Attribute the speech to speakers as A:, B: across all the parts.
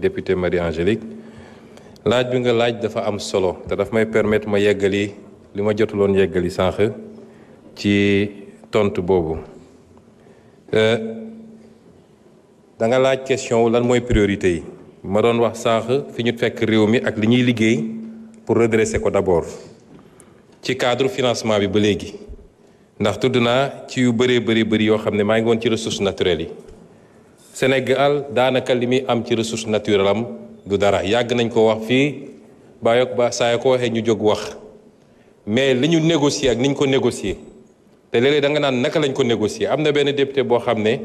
A: député Marie-Angélique laaj bi nga laaj dafa am solo te daf may permettre ma yeggali li ma jotuloon yeggali sànq ci tontu boobu da nga laaj question lan mooy priorité yi ma doon wax sànq fi ñu fekk réew mi ak li ñuy liggéey pour redresser ko d'abord ci cadre financement bi ba léegi ndax tudd naa ci yu bëree bëri yoo xam ne maa ngi woon ci ressources naturelles yi Sénégal daanaka li muy am ci ressource naturelle am du dara yàgg nañ ko wax fii ba saa ko waxee ñu jóg wax mais li ñu négocier ak ni ñu ko négocier te léeg-léeg da nga naan naka lañ ko négocier am na benn député boo xam ne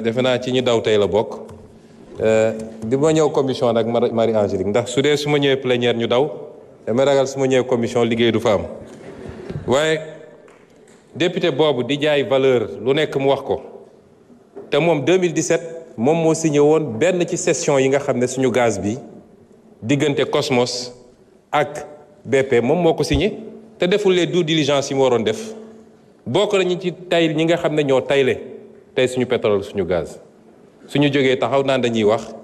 A: defe naa ci ñi daw tey la bokk di ma ñëw commission nag Marie-Angélique ndax su dee su ma ñëwee plénière ñu daw damay ragal su ma ñëwee commission liggéey du fa am waaye député boobu di jaay valeur lu nekk mu wax ko te moom 2017 moom moo signé woon benn ci session yi nga xam ne suñu gaz bi diggante Cosmos ak BP moom moo ko signé te deful les due diligence yi mu waroon def bokk nañu ci tay ñi nga xam ne ñoo tayle tey suñu pétrole suñu gaz suñu jógee taxaw naan dañuy wax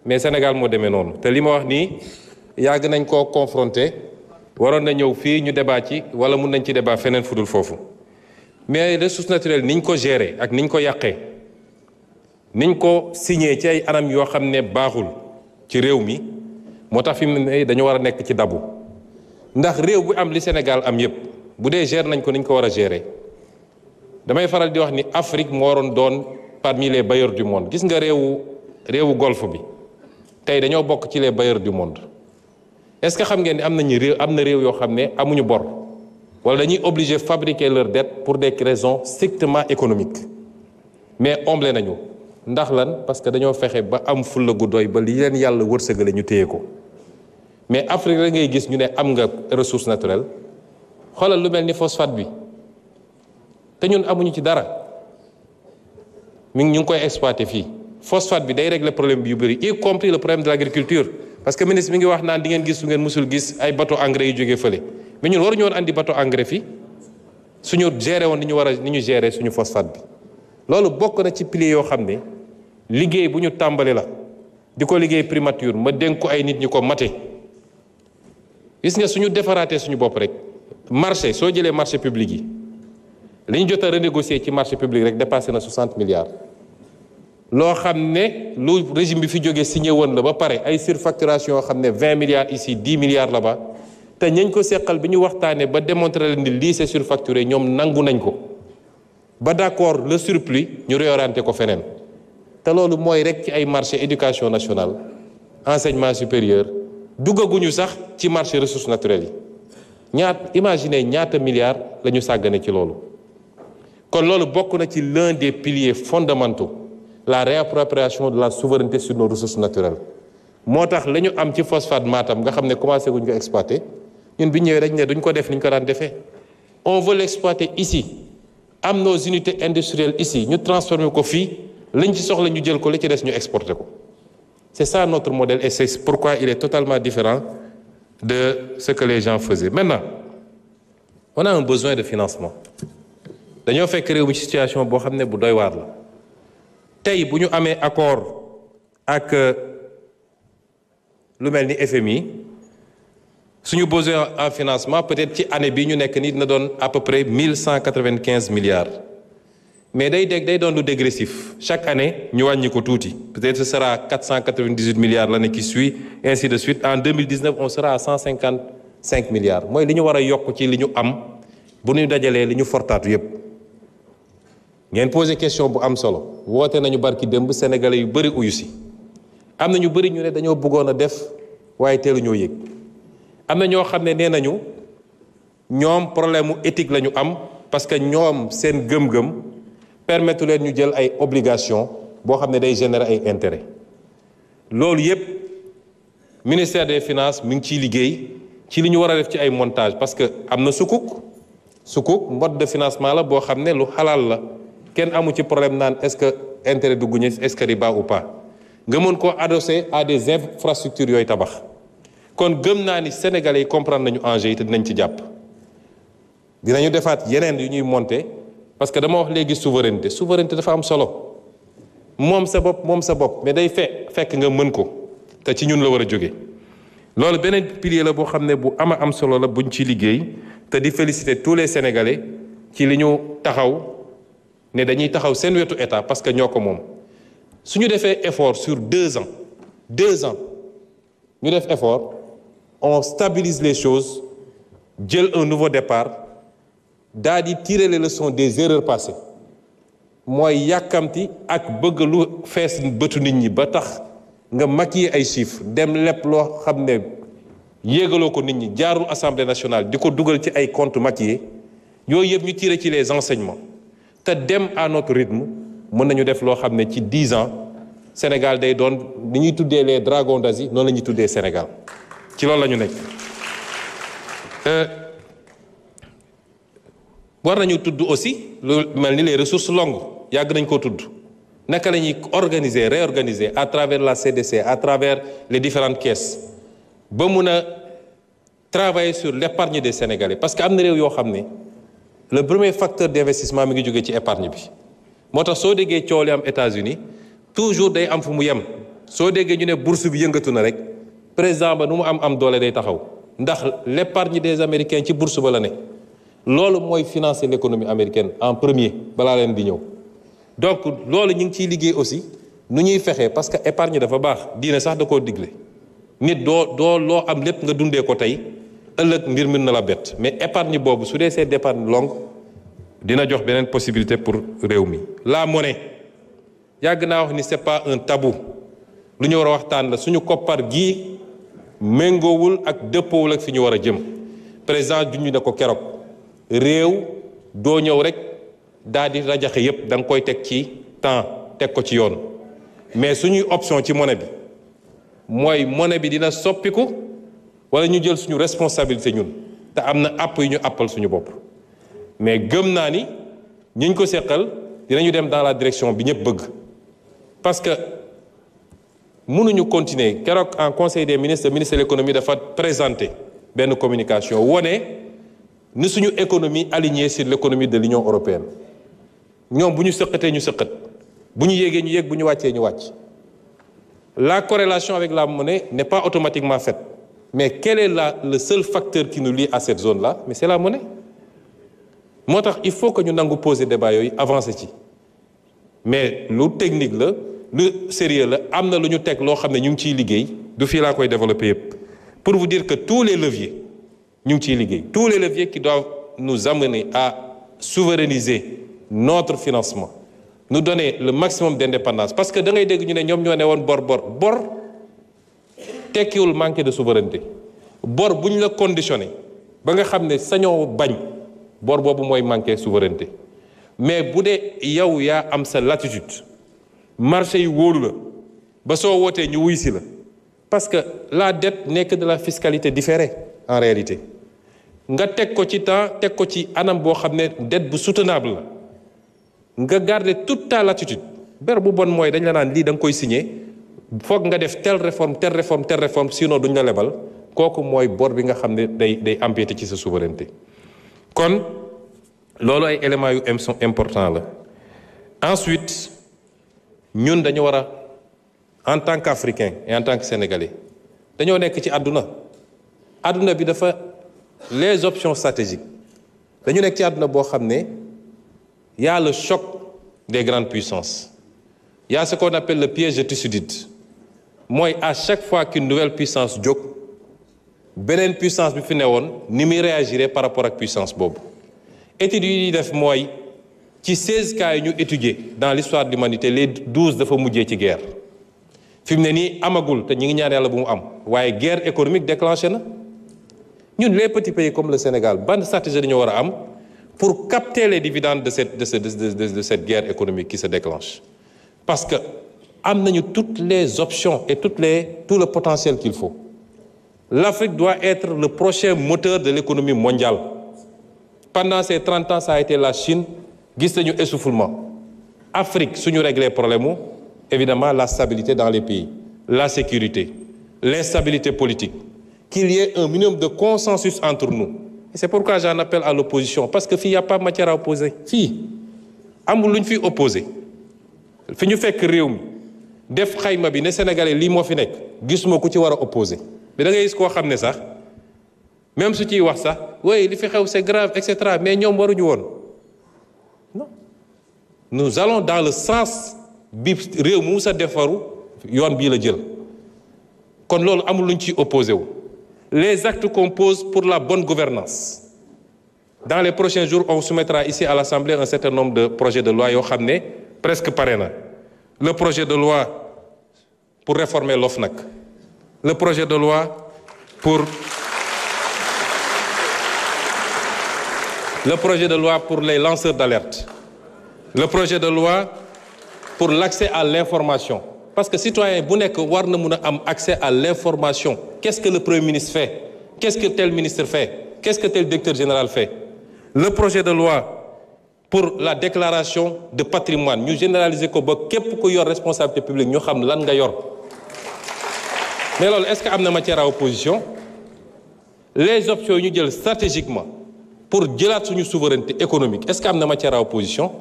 A: mais Sénégal moo demee noonu te li ma wax nii yàgg nañ koo confronté waroon na ñëw fii ñu débat ci wala mun nañ ci débat feneen fudul foofu mais ressources naturelles niñ ko gérer ak niñ ko yàqee niñ ko signé ci ay anam yoo xam ne baaxul ci réew mi moo tax fi mu ne dañu war a nekk ci dabu ndax réew bu am li Sénégal am yépp bu dee gérer nañ ko niñ ko war a gérer damay faral di wax ni Afrique moo waroon doon parmi les bailleurs du monde gis nga réewu golfe bi tey dañoo bokk ci les bailleurs du monde est-ce que xam ngeen ni am na réew yoo xam ne amuñu bor wala dañuy obligé fabriquer leur dette pour des raisons strictement économiques mais omble nañu ndax lan parce que dañoo fexe ba am fulla gu doy ba li leen yàlla wërsëgale ñu téye ko mais Afrique rek ngay gis ñu ne am nga ressource naturelle xoolal lu mel ni phosphate bi te ñun amuñu ci dara ñu ngi koy exploiter fii phosphate bi day régler problème bi yu bëri y compris le problème de l'agriculture parce que ministre mi ngi wax naan di ngeen gis su ngeen musul gis ay bateau engrais yu jógee fële mais ñun waruñu woon andi bateau engrais fii suñu gérer woon ni ñu gérer suñu phosphate bi loolu bokk na ci piliers yoo xam ne liggéey bu ñu tàmbali la di ko liggéey primature ma dénk ko ay nit ñi ko mate gis nga suñu defaraatee suñu bopp rek marché soo jëlee marché public yi li ñu jot a renégocier ci marché public rek dépassé na 60 milliards loo xam ne lu régime bi fi jógee signé woon la ba pare ay surfacturation yoo xam ne 20 milliards ici 10 milliards là-bas te ñañ ko seqal bi ñu waxtaanee ba démontrer leen ni lii c'est surfacturé ñoom nangu nañ ko ba d'accord le surplus ñu réorienté ko feneen te loolu mooy rek ci ay marché éducation nationale enseignement supérieur duggaguñu sax ci marché ressources naturelles yi imaginez ñaata milliards la ñu sàggane ci loolu kon loolu bokk na ci l'un des piliers fondamentaux la réappropriation de la souveraineté sur nos ressources naturelles moo tax la ñu am ci phosphate Matam nga xam ne commencé guñ ko exploiter ñun bi ñëwee dañ ne duñ ko def ni ñu ko daan defee on veut l'exploiter ici am nos unités industrielles ici ñu transformer ko fii lañ ci soxla ñu jël ko li ci des ñu exporter ko c'est ça notre modèle et c'est pourquoi il est totalement différent de ce que les gens faisaient maintenant on a un besoin de financement dañoo fekk réew mi ci situation boo xam ne bu doy waar la tey bu ñu amee accord ak lu mel ni FMI suñu besoin en financement peut-être ci année bi ñu nekk ni dina doon à peu près 1195 milliards mais day doon lu dégressif chaque année ñu wàññi ko tuuti peut-être ce sera 498 milliards l'année qui suit ainsi de suite en 2019 on sera à 155 milliards mooy li ñu war a yokk ci li ñu am bu ñu dajalee li ñu fortaatu yépp ngeen posé question bu am solo woote nañu barki démb sénégalais yu bëri uyu si am na ñu bëri ñu ne dañoo bëggoon a def waaye teelu ñoo yëg am na ñoo xam ne nee nañu ñoom problème mu éthique la ñu am parce que ñoom seen gëm-gëm permettre leen ñu jël ay obligations boo xam ne day générer ay intérêts loolu yépp ministère des finances mi ngi ciy liggéey ci li ñu war a def ci ay montage parce que am na sukuk mode de financement la boo xam ne lu xalaal la kenn amu ci problème naan est-ce que intérêt dugguñu est-ce que riba ou pas nga mën koo adossé à des infrastructures yooyu tabax kon gëm naa ni sénégalais yi comprendre nañu enjeu yi te dinañ ci jàpp dinañu defaat yeneen yu ñuy monter parce que dama wax léegi souveraineté dafa am solo moom sa bopp mais day fekk nga mën ko te ci ñun la war a jóge loolu beneen pilier la boo xam ne bu am solo la buñ ci liggéey te di féliciter tous les Sénégalais ci li ñu taxaw ne dañuy taxaw seen wetu état parce que ñoo ko moom su ñu defee effort sur 2 ans ñu def effort on stabilise les choses jël un nouveau départ daal di tirer les leçons des erreurs passées mooy yàkkamti ak bëgg lu fees bëtu nit ñi ba tax nga maquiller ay chiffres dem lépp loo xam ne yéegaloo ko nit ñi jaarul assemblée nationale di ko dugal ci ay comptes maquillés yooyu yëpp ñu tirer ci les enseignements te dem à notre rythme mën nañu def loo xam ne ci 10 ans Sénégal day doon ni ñuy tuddee les dragons d'Asie noonu la ñuy tuddee Sénégal ci loolu la ñu nekk. war nañu tudd aussi lu mel ni les ressources longues yàgg nañ koo tudd naka la ñuy organiser réorganiser à travers la CDC à travers les différentes caisses ba mun a travailler sur l'épargne des Sénégalais parce que am na réew yoo xam ne le premier facteur d'investissement mi ngi jógee ci épargne bi moo tax soo déggee coow li am États-Unis toujours day am fu mu yem soo déggee ñu ne bourse bi yëngatu na rek président ba nu mu am doole day taxaw ndax l'épargne des Américains ci bourse ba la ne loolu mooy financer l'économie américaine en premier balaa leen di ñëw donc loolu ñu ngi ciy liggéey aussi nu ñuy fexee parce que épargne dafa baax diine sax da koo digle nit doo loo am lépp nga dundee ko tey ëllëg mbir mën na la bett mais épargne boobu su dee c'est d'épargne longue dina jox beneen possibilité pour réew mi. la monnaie yàgg naa wax ni c'est pas un tabou lu ñu war a waxtaan la suñu koppar gii méngoowul ak dëppoowul ak fi ñu war a jëm président junj na ko keroog réew doo ñëw rek daal di rajaxe yépp da nga koy teg ci temps teg ko ci yoon mais suñuy option ci monnaie bi mooy monnaie bi dina soppiku wala ñu jël suñu responsabilité ñun te am na àpp yu ñu àppal suñu bopp mais gëm naa ni ñiñ ko seqal dinañu dem dans la direction bi ñëpp bëgg parce que mënuñu continuer keroog en conseil des ministres le ministre de l'économie dafa présenter benn communication wone ni suñu économie alignée sur l'économie de l'Union européenne ñoom bu ñu sëqatee ñu sëqat bu ñu yéegee ñu yéeg bu ñu wàccee ñu wàcc la corrélation avec la monnaie n'est pas automatiquement faite mais quel est le seul facteur qui nous lie à cette zone-là mais c'est la monnaie moo tax il faut que ñu nangu poser débat yooyu avancer ci mais lu technique la lu sérieux la am na lu ñu teg loo xam ne ñu ngi ciy liggéey du fii laa koy développer yépp pour vous dire que tous les leviers ñu ngi ciy liggéey tous les leviers qui doivent nous amener à souverainiser notre financement nous donner le maximum d'indépendance parce que da ngay dégg ñu ne ñoom ñoo ne woon bor tekkiwul manquer de souveraineté bor bu ñu la conditionné ba nga xam ne sañoo bañ bor boobu mooy manquer souveraineté mais bu dee yow yaa am sa latitude marché yi wóolu la ba soo wootee ñu wuy si la parce que la dette n'est que de la fiscalité différée en réalité nga teg ko ci temps teg ko ci anam boo xam ne dette bu soutenable la nga garder toute ta latitude ber bu bon mooy dañ la naan lii da nga koy signer foog nga def telle réforme sinon duñ la lebal kooku mooy bor bi nga xam ne day empiéter ci sa souveraineté kon loolu ay éléments yu important la ensuite ñun dañu war a en tant qu'Africain et en tant que Sénégalais dañoo nekk ci àdduna bi dafa les options stratégiques dañu nekk ci àdduna boo xam ne y a le choc des grandes puissances il y a ce qu'on appelle le piège de Thucydide mooy à chaque fois qu'une nouvelle puissance jóg beneen puissance bi fi newoon ni muy réagir par rapport ak puissance boobu études yi ñuy def mooy ci 16 cas yi ñu étudier dans l'histoire de l'humanité les 12 dafa mujjee ci guerre fi mu ne nii amagul te ñi ngi ñaan yàlla bu mu am waaye guerre économique déclenché na ñun les petits pays comme le Sénégal ban stratégie dañoo war a am pour capter les dividendes de cette guerre économique qui se déclenche parce que am nañu toutes les options et tout le potentiel qu'il faut l'Afrique doit être le prochain moteur de l'économie mondiale pendant ces 30 ans ça a été la Chine gis nañu essoufflement Afrique suñu régler problème mu évidemment la stabilité dans les pays la sécurité l'instabilité politique qu'il y ait un minimum de consensus entre nous et c'est pourquoi j'en appelle à l'opposition parce que fii y a pas matière à opposer fii amul lu ñu fi opposer fi ñu fekk réew mi def xayma bi ne sénégalais lii moo fi nekk gisuma ku ci war a opposé mais da ngay gis koo xam ne sax même su ciy wax sax oui li fi xew c'est grave et cetera mais ñoom waruñu woon non nous allons dans le sens bi réew mu sa defaru yoon bii la jël kon loolu amul luñ ciy opposé wu les actes qu'on pose pour la bonne gouvernance dans les prochains jours on soumettra ici à l'Assemblée un certain nombre de projets de loi yoo xam ne presque pare na le projet de loi pour réformer l'OFNAC le projet de loi pour les lanceurs d'alerte le projet de loi pour l'accès à l'information parce que citoyen bu nekk war na mun a am accès à l'information qu'est-ce que le Premier ministre fait qu'est-ce que tel ministre fait qu'est-ce que tel directeur général fait le projet de loi pour la déclaration de patrimoine ñu généraliser ko ba képp ku yor responsabilité publique ñu xam lan nga yor mais loolu est-ce que am na matière à opposition les options ñu jël stratégiquement pour jëlaat suñu souveraineté économique est-ce que am na matière à opposition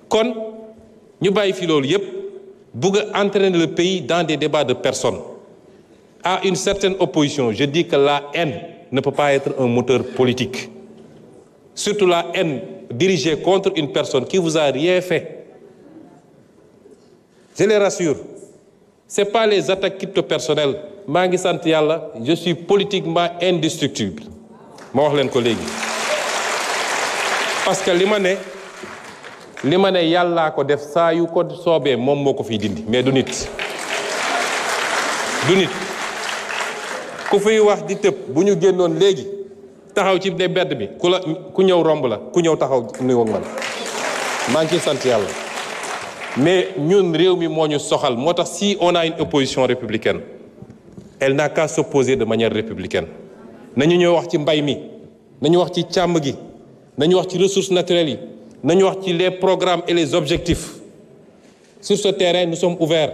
A: kon ñu bàyyi fi loolu yépp bëgg a entraîner le pays dans des débats de personnes à une certaine opposition je dis que la haine ne peut pas être un moteur politique surtout la haine dirigée contre une personne qui vous a rien fait je les rassure c'est pas les attaques crypto-personnelles maa ngi sant yàlla je suis politiquement indestructible ma wax leen ko léegi parce que li ma ne yàllaa ko def saa yu ko soobee moom moo ko fiy dindi mais du nit ku fiy wax di tëb bu ñu génnoon léegi taxaw ci ne bedd bi ku ñëw romb la ku ñëw taxaw nuyoo man maa ngi ciy sant yàlla mais ñun réew mi moo ñu soxal moo tax si on a une opposition républicaine elle n'a qu'à s'opposer de manière républicaine nañu ñëw wax ci mbay mi nañu wax ci càmm gi nañu wax ci ressources naturelles yi nañu wax ci les programmes et les objectifs sur ce terrain nous sommes ouverts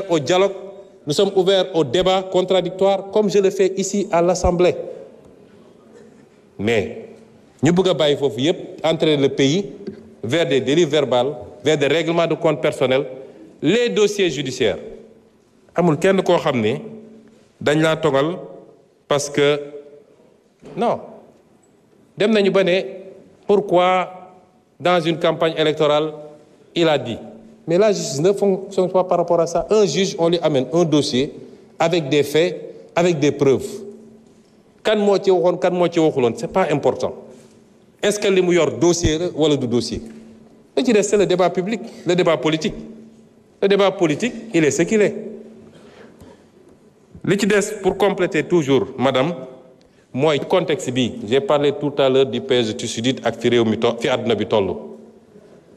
A: au dialogue nous sommes ouverts au débat contradictoire comme je le fais ici à l'Assemblée mais ñu bëgg a bàyyi foofu yépp entraîner le pays vers des dérives verbales vers des règlements de compte personnels les dossiers judiciaires amul kenn koo xam ne dañ laa togal parce que non dem nañu ba ne pourquoi dans une campagne électorale il a dit mais la justice ne fonctionne pas par rapport à ça un juge on lui amène un dossier avec des faits avec des preuves kan moo ci waxoon kan moo ci waxuloon c'est pas important est-ce que li mu yor dossier la wala du dossier la ci des c'est le débat public le débat politique il est ce qu'il est li ci des pour compléter toujours madame mooy contexte bi j'ai parlé tout à l'heure du pays du Sud ak fi réew mi fi àdduna bi toll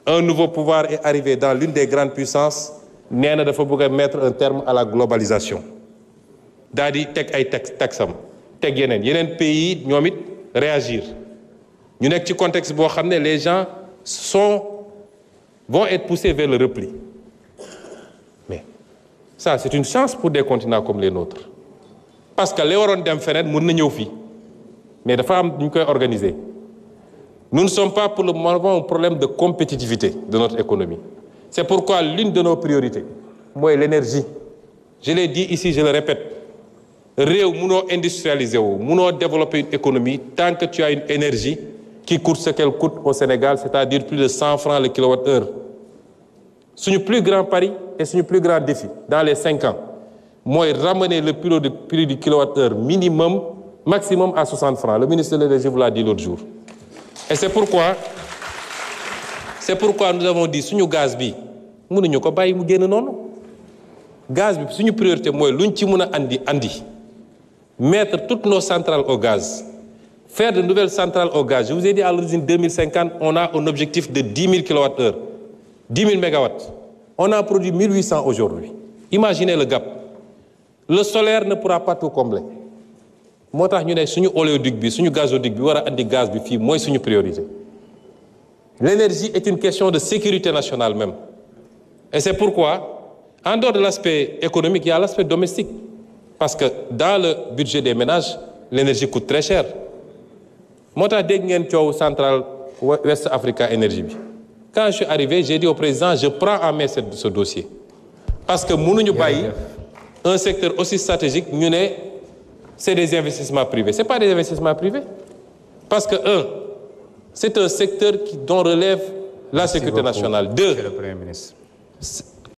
A: un nouveau pouvoir est arrivé dans l'une des grandes puissances nee na dafa bëgg a mettre un terme à la globalisation daal di teg ay taxam teg yeneen pays ñoom it réagir ñu nekk ci contexte boo xam ne les gens vont être poussés vers le repli mais ça c'est une chance pour des continents comme les nôtres parce que li waroon dem feneen mën na ñëw fii mais dafa am ñu koy organiser nous ne sommes pas pour le moment un problème de compétitivité de notre économie c'est pourquoi l'une de nos priorités mooy l'énergie je l'ai dit ici je le répète réew munoo industrialiser wu munoo développer une économie tant que tu as une énergie qui coûte ce qu'elle coûte au Sénégal c'est-à-dire plus de 100 francs le kilowattheure suñu plus grand pari et suñu plus grand défi dans les 5 ans mooy ramener le prix du kilowattheure maximum à 60 francs le ministre de l'Énergie vous l'a dit l'autre jour et c'est pourquoi nous avons dit suñu gaz bi mënuñu ko bàyyi mu génn noonu gaz bi suñu priorité mooy luñ ci mën a andi mettre toutes nos centrales au gaz faire de nouvelles centrales au gaz je vous ai dit à l'origine 2050 on a un objectif de 10 000 kWh 10 000 mégawatts on a produit 1800 aujourd'hui imaginez le gap le solaire ne pourra pas tout combler moo tax ñu ne suñu oléoduc bi suñu gazoduc bi war a andi gaz bi fii mooy suñu priorité l'énergie est une question de sécurité nationale même et c'est pourquoi en dehors de l'aspect économique il y a l'aspect domestique parce que dans le budget des ménages l'énergie coûte très cher moo tax dégg ngeen coow centrale West Africa Energy bi quand je suis arrivé j'ai dit au président je prends en main ce dossier parce que mënuñu bàyyi un secteur aussi stratégique ñu ne c'est des investissements privés c'est pas des investissements privés parce que c'est un secteur dont relève la sécurité nationale. Deux,
B: Monsieur le Premier ministre.